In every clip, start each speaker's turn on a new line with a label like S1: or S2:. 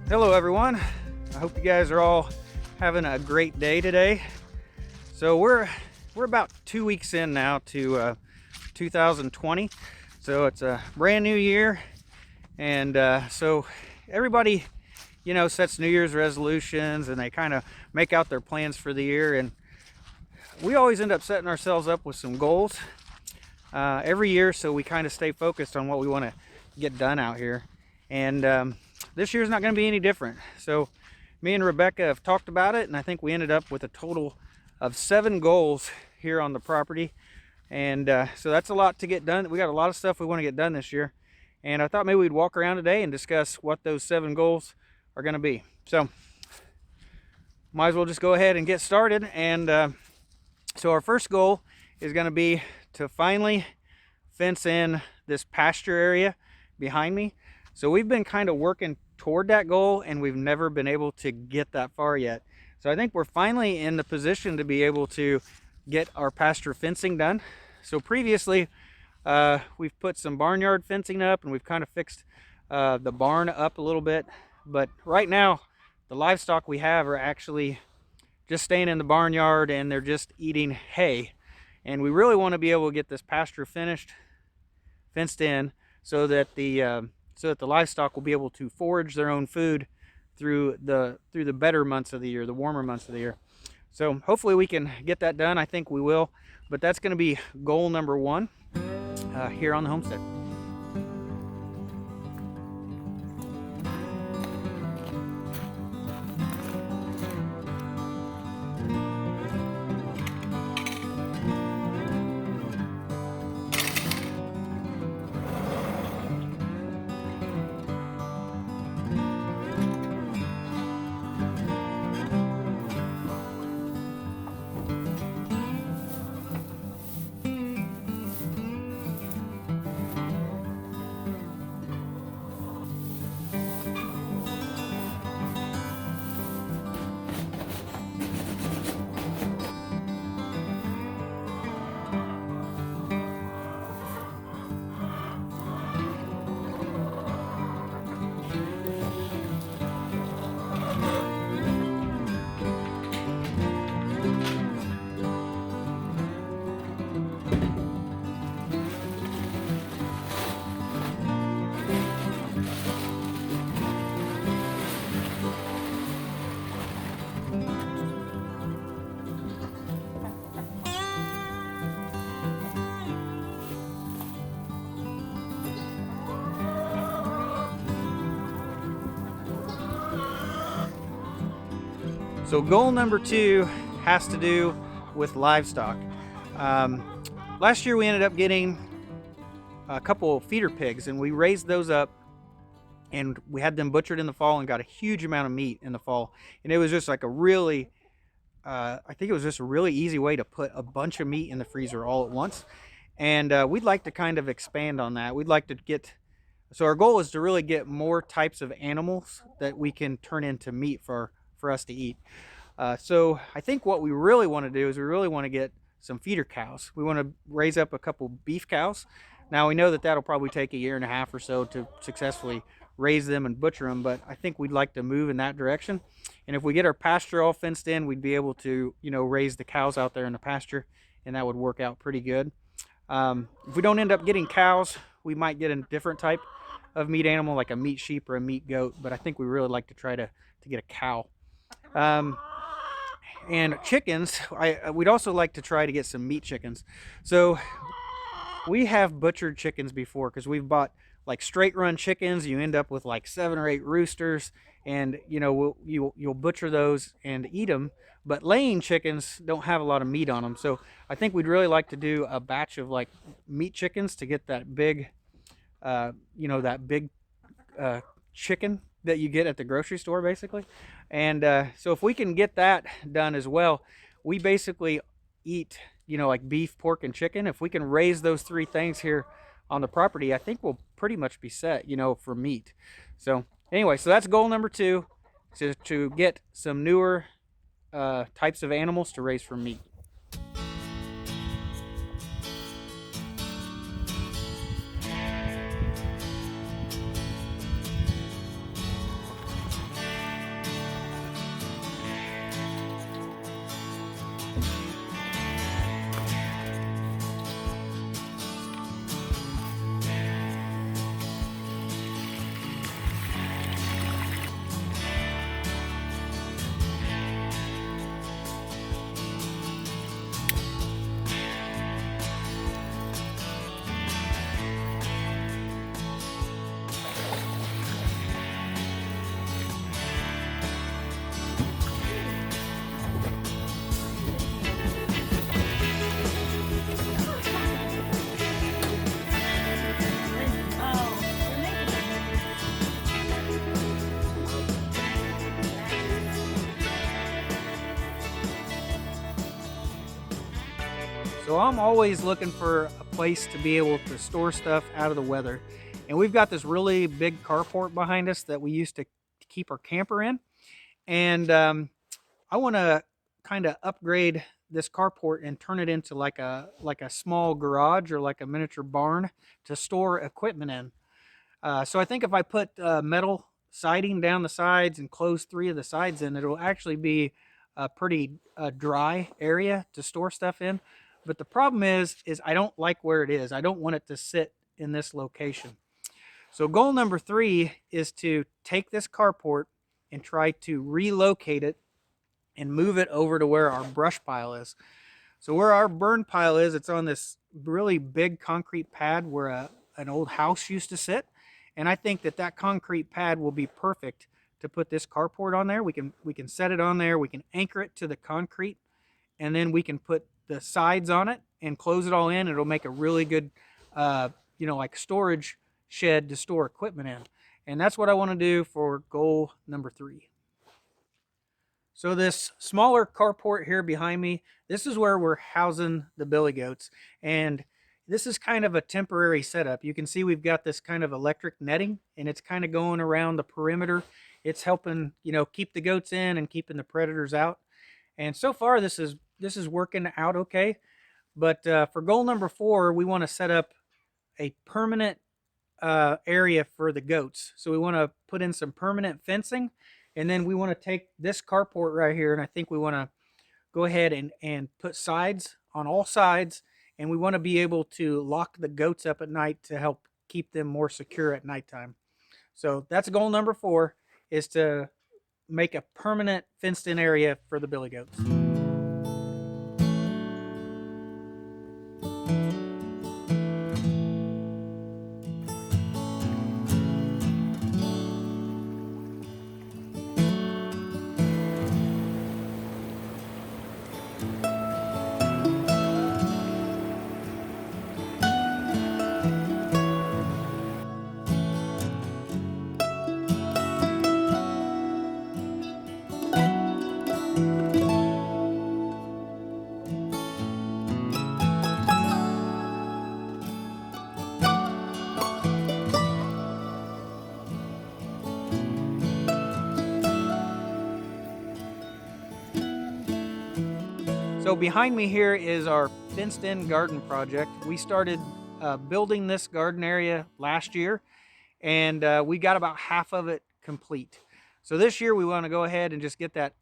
S1: Hello everyone. I hope you guys are all having a great day today. So we're about 2 weeks in now to 2020. So it's a brand new year, and so everybody, sets New Year's resolutions and they kind of make out their plans for the year. And we always end up setting ourselves up with some goals every year, so we kind of stay focused on what we want to get done out here. And this year's not going to be any different. So me and Rebecca have talked about it, and I think we ended up with a total of 7 goals here on the property. And so that's a lot to get done. We got a lot of stuff we want to get done this year, and I thought maybe we'd walk around today and discuss what those 7 goals are going to be. So might as well just go ahead and get started. And so our first goal is going to be to finally fence in this pasture area behind me. So we've been kind of working toward that goal, and we've never been able to get that far yet. So I think we're finally in the position to be able to get our pasture fencing done. So previously, we've put some barnyard fencing up, and we've kind of fixed the barn up a little bit. But right now, the livestock we have are actually just staying in the barnyard, and they're just eating hay. And we really want to be able to get this pasture fenced in, so that the livestock will be able to forage their own food through the better months of the year, the warmer months of the year. So hopefully we can get that done. I think we will, but that's going to be goal number 1 here on the homestead. So goal number 2 has to do with livestock. Last year we ended up getting a couple feeder pigs, and we raised those up, and we had them butchered in the fall and got a huge amount of meat in the fall. And it was just like I think it was just a really easy way to put a bunch of meat in the freezer all at once. And we'd like to kind of expand on that. We'd like to so our goal is to really get more types of animals that we can turn into meat for us to eat. So I think what we really want to do is we really want to get some feeder cows. We want to raise up a couple beef cows. Now we know that that'll probably take a year and a half or so to successfully raise them and butcher them, but I think we'd like to move in that direction. And if we get our pasture all fenced in, we'd be able to, raise the cows out there in the pasture, and that would work out pretty good. If we don't end up getting cows, we might get a different type of meat animal, like a meat sheep or a meat goat, but I think we really like to try to get a cow. And chickens, we'd also like to try to get some meat chickens. So we have butchered chickens before, because we've bought like straight run chickens. You end up with like 7 or 8 roosters, and you'll butcher those and eat them. But laying chickens don't have a lot of meat on them, so I think we'd really like to do a batch of like meat chickens to get that big, chicken that you get at the grocery store, basically. And so if we can get that done as well, we basically eat, like beef, pork, and chicken. If we can raise those 3 things here on the property, I think we'll pretty much be set, for meat. So anyway, so that's goal number 2, to get some newer types of animals to raise for meat. So I'm always looking for a place to be able to store stuff out of the weather. And we've got this really big carport behind us that we used to keep our camper in. And I want to kind of upgrade this carport and turn it into like a small garage or like a miniature barn to store equipment in. So I think if I put metal siding down the sides and close 3 of the sides in, it'll actually be a pretty dry area to store stuff in. But the problem is I don't like where it is. I don't want it to sit in this location. So goal number 3 is to take this carport and try to relocate it and move it over to where our brush pile is. So where our burn pile is, it's on this really big concrete pad where an old house used to sit. And I think that that concrete pad will be perfect to put this carport on there. We can set it on there. We can anchor it to the concrete, and then we can put the sides on it and close it all in. It'll make a really good, like storage shed to store equipment in. And that's what I want to do for goal number 3. So this smaller carport here behind me, this is where we're housing the billy goats. And this is kind of a temporary setup. You can see we've got this kind of electric netting, and it's kind of going around the perimeter. It's helping, keep the goats in and keeping the predators out. And so far this is working out okay. But for goal number 4, we want to set up a permanent area for the goats. So we want to put in some permanent fencing, and then we want to take this carport right here, and I think we want to go ahead and put sides on all sides, and we want to be able to lock the goats up at night to help keep them more secure at nighttime. So that's goal number 4, is to make a permanent fenced in area for the billy goats. So behind me here is our fenced-in garden project. We started building this garden area last year, and we got about half of it complete. So this year we want to go ahead and just get that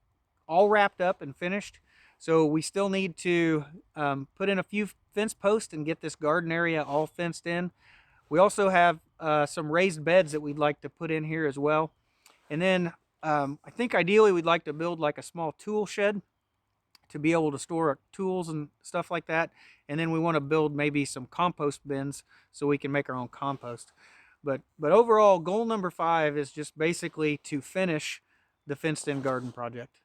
S1: all wrapped up and finished. So we still need to put in a few fence posts and get this garden area all fenced in. We also have some raised beds that we'd like to put in here as well. And then I think ideally we'd like to build like a small tool shed to be able to store tools and stuff like that. And then we want to build maybe some compost bins so we can make our own compost. But overall, goal number 5 is just basically to finish the fenced-in garden project.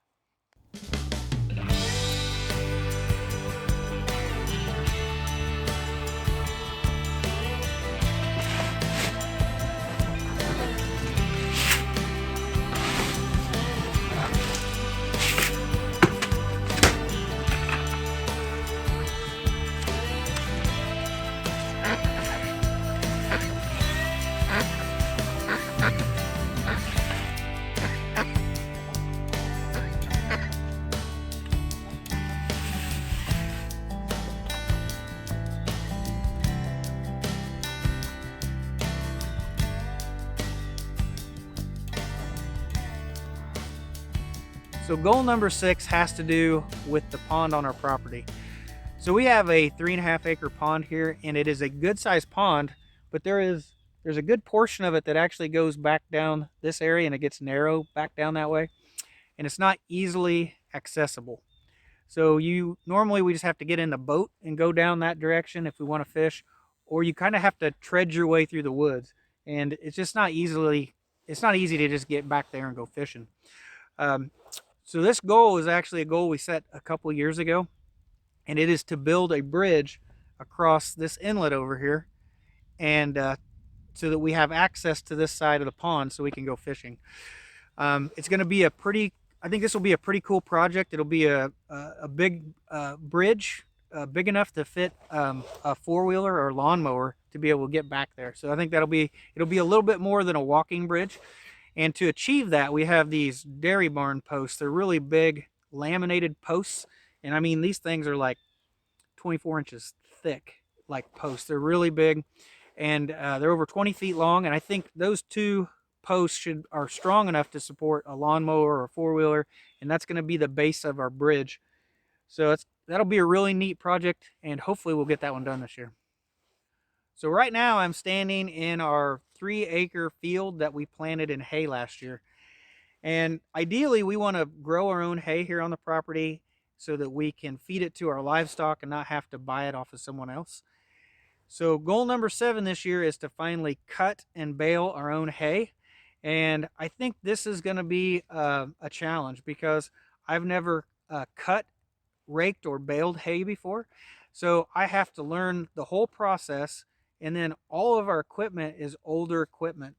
S1: So goal number 6 has to do with the pond on our property. So we have a 3.5 acre pond here, and it is a good sized pond, but there's a good portion of it that actually goes back down this area, and it gets narrow back down that way, and it's not easily accessible. So normally we just have to get in the boat and go down that direction if we want to fish, or you kind of have to tread your way through the woods, and it's not easy to just get back there and go fishing. So this goal is actually a goal we set a couple years ago, and it is to build a bridge across this inlet over here, and so that we have access to this side of the pond so we can go fishing. It's going to be I think this will be a pretty cool project. It'll be a big bridge big enough to fit a four-wheeler or lawnmower to be able to get back there. So I think it'll be a little bit more than a walking bridge. And to achieve that, we have these dairy barn posts. They're really big laminated posts. And I mean, these things are like 24 inches thick, like posts. They're really big, and they're over 20 feet long. And I think those two posts are strong enough to support a lawnmower or a four-wheeler, and that's going to be the base of our bridge. So that'll be a really neat project, and hopefully we'll get that one done this year. So right now I'm standing in our 3-acre field that we planted in hay last year. And ideally we want to grow our own hay here on the property so that we can feed it to our livestock and not have to buy it off of someone else. So goal number 7 this year is to finally cut and bale our own hay. And I think this is going to be a challenge because I've never cut, raked, or baled hay before. So I have to learn the whole process, and then all of our equipment is older equipment.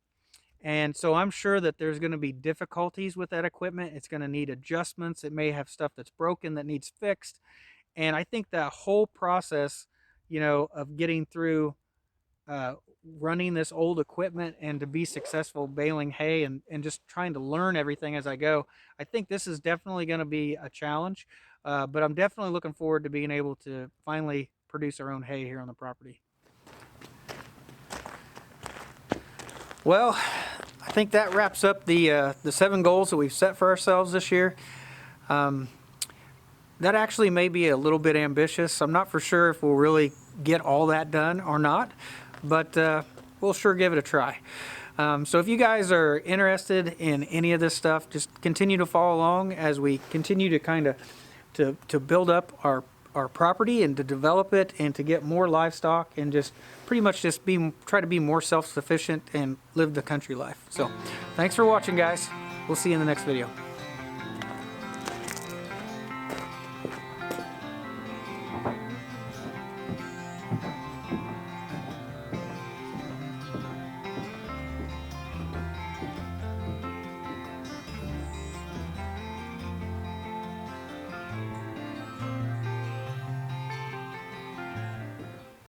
S1: And so I'm sure that there's going to be difficulties with that equipment. It's going to need adjustments. It may have stuff that's broken that needs fixed. And I think that whole process, of getting through running this old equipment and to be successful baling hay and just trying to learn everything as I go, I think this is definitely going to be a challenge. But I'm definitely looking forward to being able to finally produce our own hay here on the property. Well, I think that wraps up the 7 goals that we've set for ourselves this year. That actually may be a little bit ambitious. I'm not for sure if we'll really get all that done or not, but we'll sure give it a try. So if you guys are interested in any of this stuff, just continue to follow along as we continue to kind of to build up our property and to develop it and to get more livestock and just pretty much just try to be more self-sufficient and live the country life. So thanks for watching, guys. We'll see you in the next video.